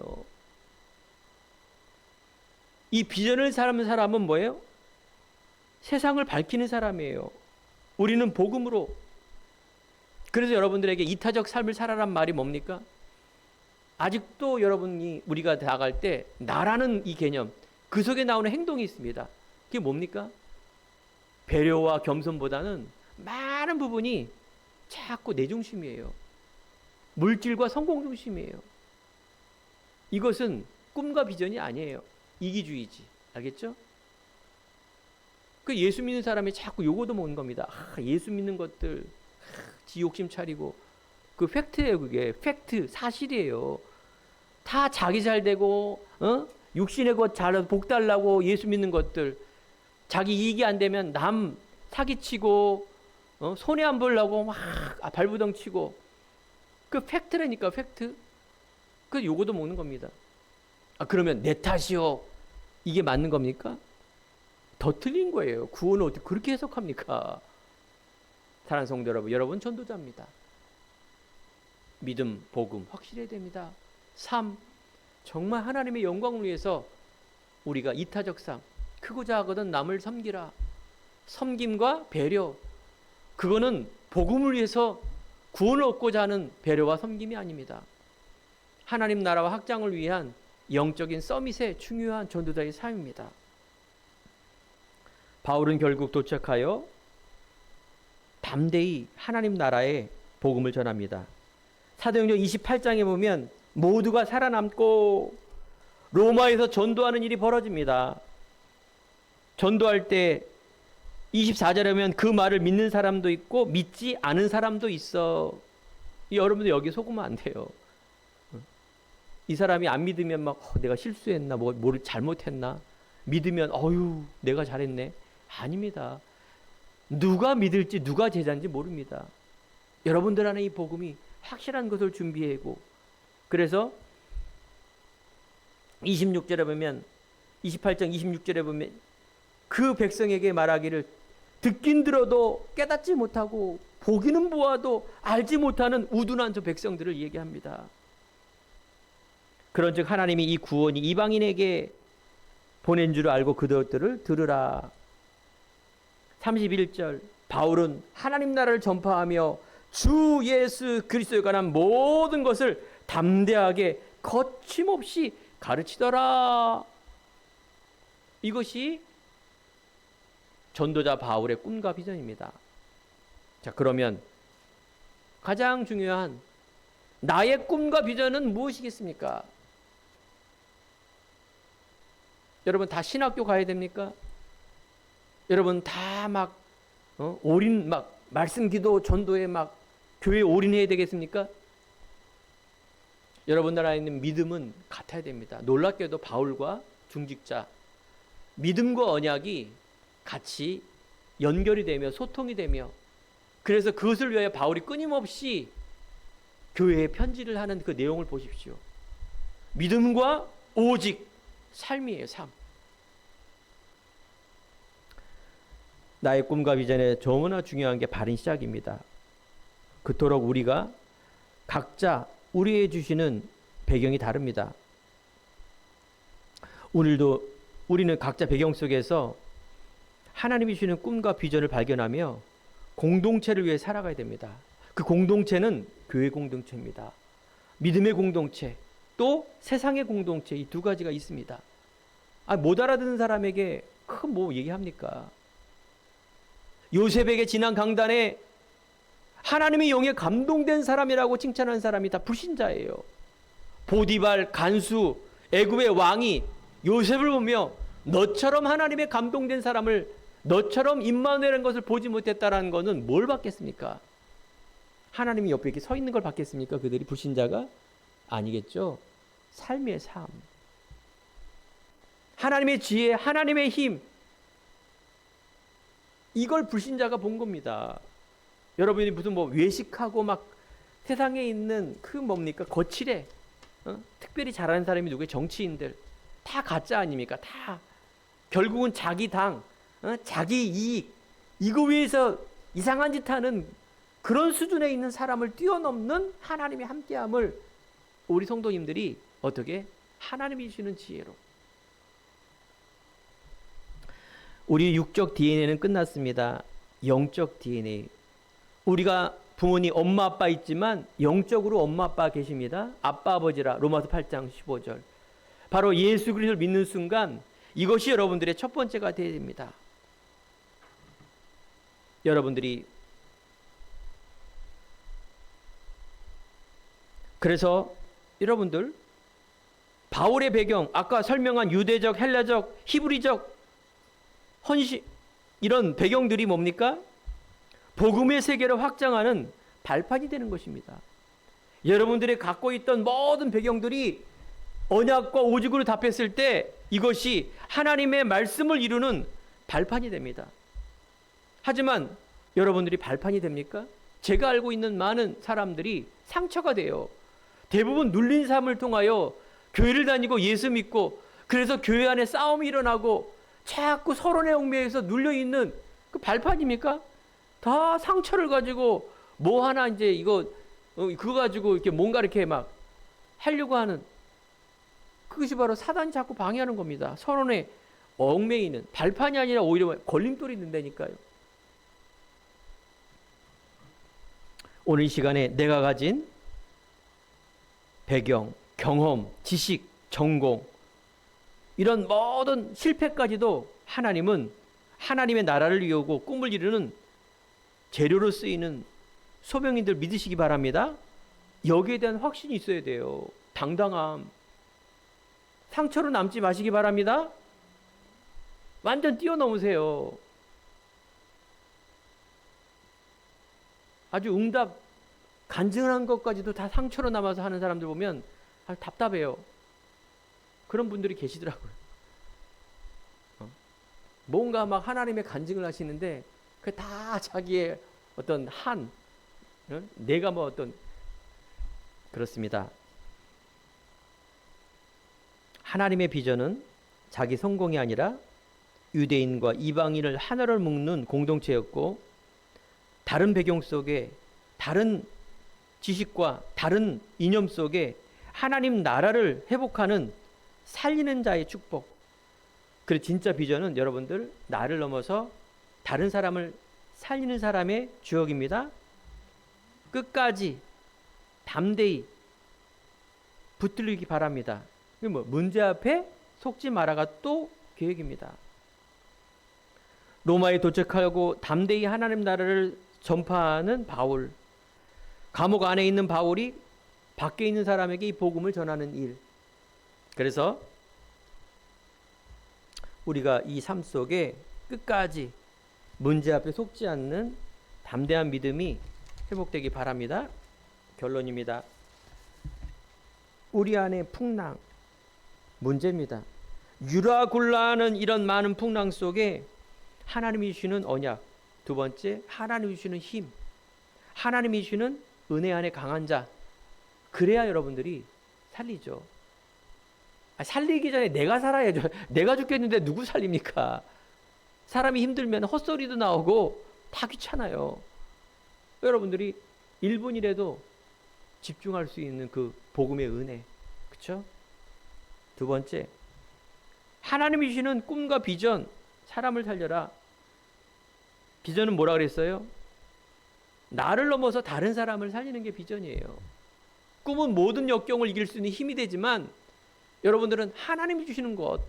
이 비전을 사는 사람은 뭐예요? 세상을 밝히는 사람이에요. 우리는 복음으로. 그래서 여러분들에게 이타적 삶을 살아란 말이 뭡니까? 아직도 여러분이, 우리가 나갈 때 나라는 이 개념, 그 속에 나오는 행동이 있습니다. 그게 뭡니까? 배려와 겸손보다는 많은 부분이 자꾸 내 중심이에요. 물질과 성공 중심이에요. 이것은 꿈과 비전이 아니에요. 이기주의지. 알겠죠? 그 예수 믿는 사람이 자꾸 요거도 먹는 겁니다. 예수 믿는 것들, 지 욕심 차리고. 그 팩트예요. 그게 팩트, 사실이에요. 다 자기 잘 되고, 육신의 것 잘 복 달라고 예수 믿는 것들, 자기 이익이 안 되면 남 사기치고, 손해 안 보려고 막 발부덩 치고. 그 팩트라니까, 팩트. 그 요거도 먹는 겁니다. 그러면 내 탓이요, 이게 맞는 겁니까? 더 틀린 거예요. 구원을 어떻게 그렇게 해석합니까? 사랑하는 성도 여러분, 여러분 전도자입니다. 믿음, 복음 확실해야 됩니다. 3. 정말 하나님의 영광을 위해서 우리가 이타적 삶, 크고자 하거든 남을 섬기라. 섬김과 배려, 그거는 복음을 위해서 구원을 얻고자 하는 배려와 섬김이 아닙니다. 하나님 나라와 확장을 위한 영적인 서밋의 중요한 전도자의 삶입니다. 바울은 결국 도착하여 담대히 하나님 나라의 복음을 전합니다. 사도행전 28장에 보면 모두가 살아남고 로마에서 전도하는 일이 벌어집니다. 전도할 때 24절에 보면 그 말을 믿는 사람도 있고 믿지 않은 사람도 있어. 여러분들 여기 속으면 안 돼요. 이 사람이 안 믿으면 막 내가 실수했나, 뭘 잘못했나, 믿으면 어휴 내가 잘했네. 아닙니다. 누가 믿을지 누가 제자인지 모릅니다. 여러분들 안에 이 복음이 확실한 것을 준비하고, 그래서 26절에 보면 28장 26절에 보면 그 백성에게 말하기를 듣긴 들어도 깨닫지 못하고 보기는 보아도 알지 못하는 우둔한 저 백성들을 얘기합니다. 그런즉 하나님이 이 구원이 이방인에게 보낸 줄 알고 그들을 들으라. 31절 바울은 하나님 나라를 전파하며 주 예수 그리스도에 관한 모든 것을 담대하게 거침없이 가르치더라. 이것이 전도자 바울의 꿈과 비전입니다. 자, 그러면 가장 중요한 나의 꿈과 비전은 무엇이겠습니까? 여러분 다 신학교 가야 됩니까? 여러분 다 막 올인, 막 말씀 기도 전도에 막 교회에 올인해야 되겠습니까? 여러분 나라에 있는 믿음은 같아야 됩니다. 놀랍게도 바울과 중직자, 믿음과 언약이 같이 연결이 되며 소통이 되며, 그래서 그것을 위하여 바울이 끊임없이 교회에 편지를 하는 그 내용을 보십시오. 믿음과 오직 삶이에요. 삶. 나의 꿈과 비전에 너무나 중요한 게 바른 시작입니다. 그토록 우리가 각자 우리에게 주시는 배경이 다릅니다. 오늘도 우리는 각자 배경 속에서 하나님이 주시는 꿈과 비전을 발견하며 공동체를 위해 살아가야 됩니다. 그 공동체는 교회 공동체입니다. 믿음의 공동체, 또 세상의 공동체, 이 두 가지가 있습니다. 못 알아듣는 사람에게 큰 뭐 얘기합니까? 요셉에게 지난 강단에 하나님의 영에 감동된 사람이라고 칭찬한 사람이 다 불신자예요. 보디발 간수 애굽의 왕이 요셉을 보며 너처럼 하나님의 감동된 사람을, 너처럼 임마누엘이라는 것을 보지 못했다라는 것은 뭘 받겠습니까? 하나님이 옆에 이렇게 서 있는 걸 받겠습니까? 그들이 불신자가 아니겠죠. 삶의 삶, 하나님의 지혜, 하나님의 힘, 이걸 불신자가 본 겁니다. 여러분이 무슨 뭐 외식하고 막 세상에 있는 그 뭡니까 거칠해, 특별히 잘하는 사람이 누구예요? 정치인들 다 가짜 아닙니까? 다 결국은 자기 당, 자기 이익, 이거 위해서 이상한 짓 하는 그런 수준에 있는 사람을 뛰어넘는 하나님의 함께함을 우리 성도님들이 어떻게 하나님이 주시는 지혜로. 우리 육적 DNA는 끝났습니다. 영적 DNA. 우리가 부모님 엄마 아빠 있지만 영적으로 엄마 아빠 계십니다. 아빠 아버지라. 로마서 8장 15절. 바로 예수 그리스도를 믿는 순간 이것이 여러분들의 첫 번째가 되어야 됩니다. 여러분들이 그래서 여러분들 바울의 배경, 아까 설명한 유대적, 헬라적, 히브리적, 헌신, 이런 배경들이 뭡니까? 복음의 세계를 확장하는 발판이 되는 것입니다. 여러분들이 갖고 있던 모든 배경들이 언약과 오직으로 답했을 때 이것이 하나님의 말씀을 이루는 발판이 됩니다. 하지만 여러분들이 발판이 됩니까? 제가 알고 있는 많은 사람들이 상처가 돼요. 대부분 눌린 삶을 통하여 교회를 다니고 예수 믿고, 그래서 교회 안에 싸움이 일어나고 자꾸 서론의 얽매여서 눌려있는 그 발판입니까? 다 상처를 가지고 뭐 하나 이제 이거 그거 가지고 이렇게 뭔가 이렇게 막 하려고 하는, 그것이 바로 사단이 자꾸 방해하는 겁니다. 서론에 얽매이는 발판이 아니라 오히려 걸림돌이 된다니까요. 오늘 이 시간에 내가 가진 배경, 경험, 지식, 전공, 이런 모든 실패까지도 하나님은 하나님의 나라를 이루고 꿈을 이루는 재료로 쓰이는 소명인들 믿으시기 바랍니다. 여기에 대한 확신이 있어야 돼요. 당당함. 상처로 남지 마시기 바랍니다. 완전 뛰어넘으세요. 아주 응답 간증한 것까지도 다 상처로 남아서 하는 사람들 보면 아주 답답해요. 그런 분들이 계시더라고요. 뭔가 막 하나님의 간증을 하시는데 그 다 자기의 어떤 내가 뭐 어떤 그렇습니다. 하나님의 비전은 자기 성공이 아니라 유대인과 이방인을 하나로 묶는 공동체였고, 다른 배경 속에 다른 지식과 다른 이념 속에 하나님 나라를 회복하는 살리는 자의 축복. 그래 진짜 비전은 여러분들 나를 넘어서 다른 사람을 살리는 사람의 주역입니다. 끝까지 담대히 붙들리기 바랍니다. 문제 앞에 속지 마라가 또 계획입니다. 로마에 도착하고 담대히 하나님 나라를 전파하는 바울, 감옥 안에 있는 바울이 밖에 있는 사람에게 이 복음을 전하는 일. 그래서 우리가 이 삶 속에 끝까지 문제 앞에 속지 않는 담대한 믿음이 회복되기 바랍니다. 결론입니다. 우리 안에 풍랑, 문제입니다. 유라굴라하는 이런 많은 풍랑 속에 하나님이 주시는 언약, 두 번째 하나님이 주시는 힘, 하나님이 주시는 은혜 안에 강한 자, 그래야 여러분들이 살리죠. 살리기 전에 내가 살아야죠. 내가 죽겠는데 누구 살립니까? 사람이 힘들면 헛소리도 나오고 다 귀찮아요. 여러분들이 1분이라도 집중할 수 있는 그 복음의 은혜, 그렇죠? 두 번째, 하나님이 주시는 꿈과 비전, 사람을 살려라. 비전은 뭐라 그랬어요? 나를 넘어서 다른 사람을 살리는 게 비전이에요. 꿈은 모든 역경을 이길 수 있는 힘이 되지만 여러분들은 하나님이 주시는 것,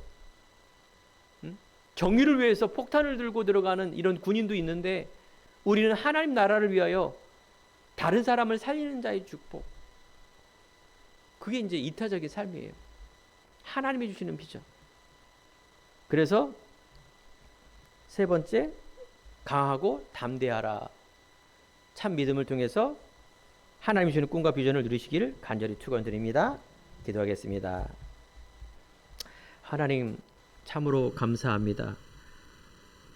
정의를 위해서 폭탄을 들고 들어가는 이런 군인도 있는데 우리는 하나님 나라를 위하여 다른 사람을 살리는 자의 축복. 그게 이제 이타적인 삶이에요. 하나님이 주시는 비전. 그래서 세 번째, 강하고 담대하라. 참 믿음을 통해서 하나님이 주시는 꿈과 비전을 누리시기를 간절히 축원드립니다. 기도하겠습니다. 하나님 참으로 감사합니다.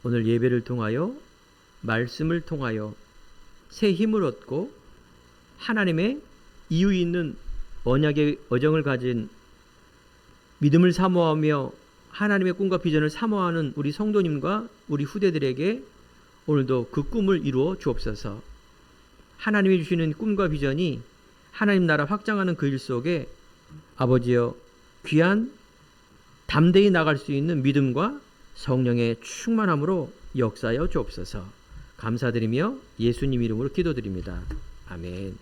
오늘 예배를 통하여 말씀을 통하여 새 힘을 얻고 하나님의 이유 있는 언약의 어정을 가진 믿음을 사모하며 하나님의 꿈과 비전을 사모하는 우리 성도님과 우리 후대들에게 오늘도 그 꿈을 이루어 주옵소서. 하나님이 주시는 꿈과 비전이 하나님 나라 확장하는 그 일 속에 아버지여 귀한 담대히 나갈 수 있는 믿음과 성령의 충만함으로 역사하여 주옵소서. 감사드리며 예수님 이름으로 기도드립니다. 아멘.